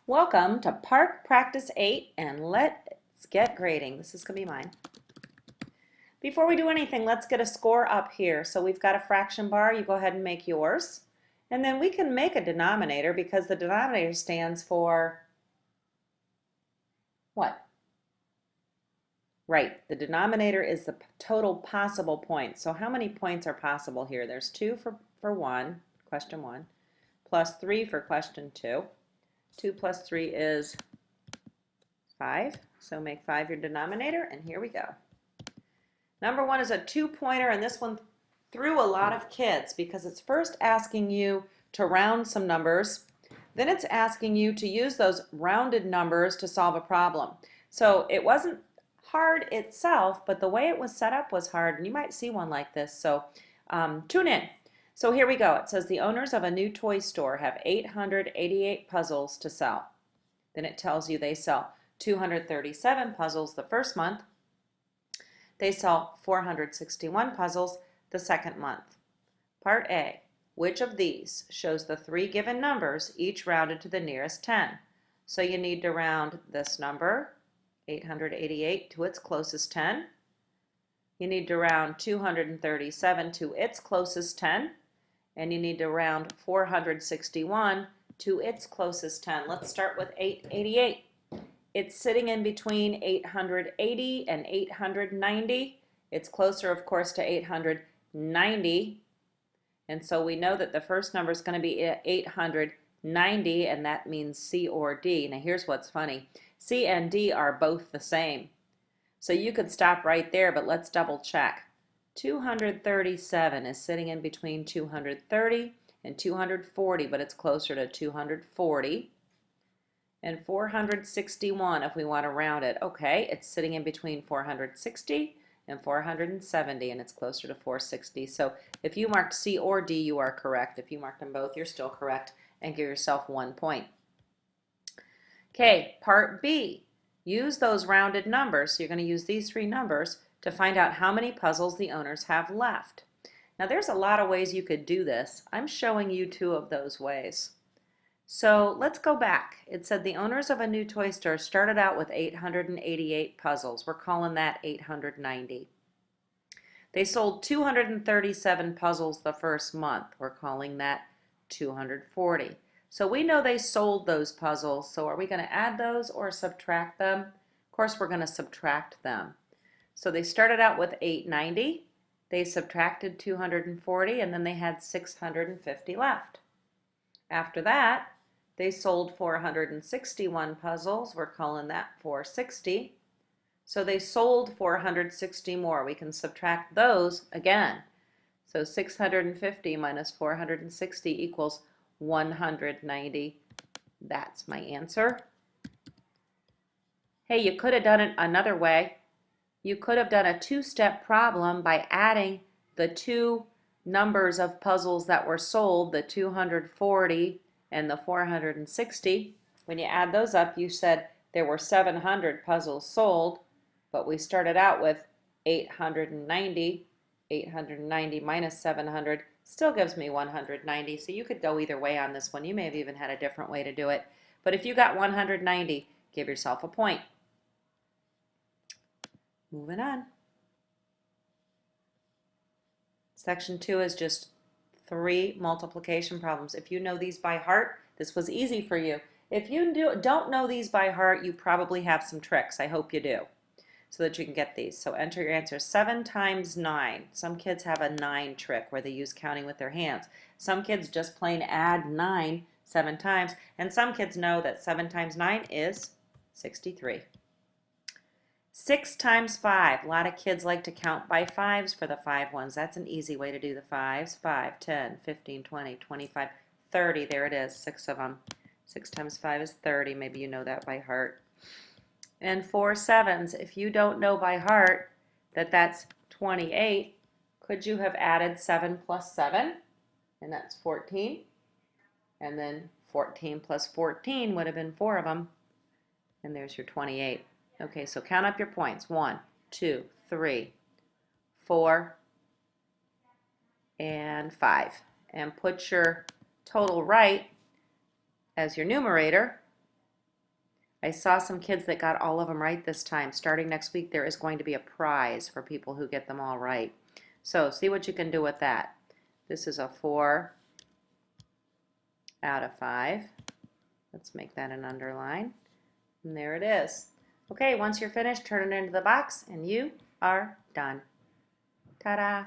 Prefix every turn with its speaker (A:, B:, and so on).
A: Welcome to PARCC Practice 8 and let's get grading. This is going to be mine. Before we do anything, let's get a score up here. So we've got a fraction bar. You go ahead and make yours. And then we can make a denominator because the denominator stands for what? Right, the denominator is the total possible points. So how many points are possible here? There's 2 for question 1, plus 3 for question 2. 2 plus 3 is 5, so make 5 your denominator, and here we go. Number 1 is a 2-pointer, and this one threw a lot of kids because it's first asking you to round some numbers, then it's asking you to use those rounded numbers to solve a problem. So it wasn't hard itself, but the way it was set up was hard, and you might see one like this, so tune in. So here we go. It says the owners of a new toy store have 888 puzzles to sell. Then it tells you they sell 237 puzzles the first month. They sell 461 puzzles the second month. Part A, which of these shows the 3 given numbers, each rounded to the nearest 10? So you need to round this number, 888, to its closest 10. You need to round 237 to its closest 10. And you need to round 461 to its closest 10. Let's start with 888. It's sitting in between 880 and 890. It's closer, of course, to 890. And so we know that the first number is going to be 890, and that means C or D. Now here's what's funny. C and D are both the same. So you could stop right there, but let's double check. 237 is sitting in between 230 and 240, but it's closer to 240. And 461, if we want to round it, okay, it's sitting in between 460 and 470, and it's closer to 460. So if you marked C or D, you are correct. If you marked them both, you're still correct, and give yourself 1 point. Okay, part B. Use those rounded numbers. So you're going to use these 3 numbers to find out how many puzzles the owners have left. Now there's a lot of ways you could do this. I'm showing you 2 of those ways. So let's go back. It said the owners of a new toy store started out with 888 puzzles. We're calling that 890. They sold 237 puzzles the first month. We're calling that 240. So we know they sold those puzzles. So are we going to add those or subtract them? Of course we're going to subtract them. So they started out with 890, they subtracted 240, and then they had 650 left. After that, they sold 461 puzzles. We're calling that 460. So they sold 460 more. We can subtract those again. So 650 minus 460 equals 190. That's my answer. Hey, you could have done it another way. You could have done a 2-step problem by adding the 2 numbers of puzzles that were sold, the 240 and the 460. When you add those up, you said there were 700 puzzles sold, but we started out with 890. 890 minus 700 still gives me 190. So you could go either way on this one. You may have even had a different way to do it. But if you got 190, give yourself a point. Moving on. Section 2 is just 3 multiplication problems. If you know these by heart, this was easy for you. If you don't know these by heart, you probably have some tricks. I hope you do, so that you can get these. So enter your answer. 7 times 9. Some kids have a 9 trick where they use counting with their hands. Some kids just plain add 9 7 times. And some kids know that 7 times 9 is 63. 6 times 5. A lot of kids like to count by 5s for the 5 ones. That's an easy way to do the 5s. 5, 10, 15, 20, 25, 30. There it is, 6 of them. 6 times 5 is 30. Maybe you know that by heart. And 4 7s. If you don't know by heart that that's 28, could you have added 7 plus 7? And that's 14. And then 14 plus 14 would have been 4 of them. And there's your 28. Okay, so count up your points. 1, 2, 3, 4, and 5. And put your total right as your numerator. I saw some kids that got all of them right this time. Starting next week, there is going to be a prize for people who get them all right. So see what you can do with that. This is a 4 out of 5. Let's make that an underline. And there it is. Okay, once you're finished, turn it into the box and you are done. Ta-da!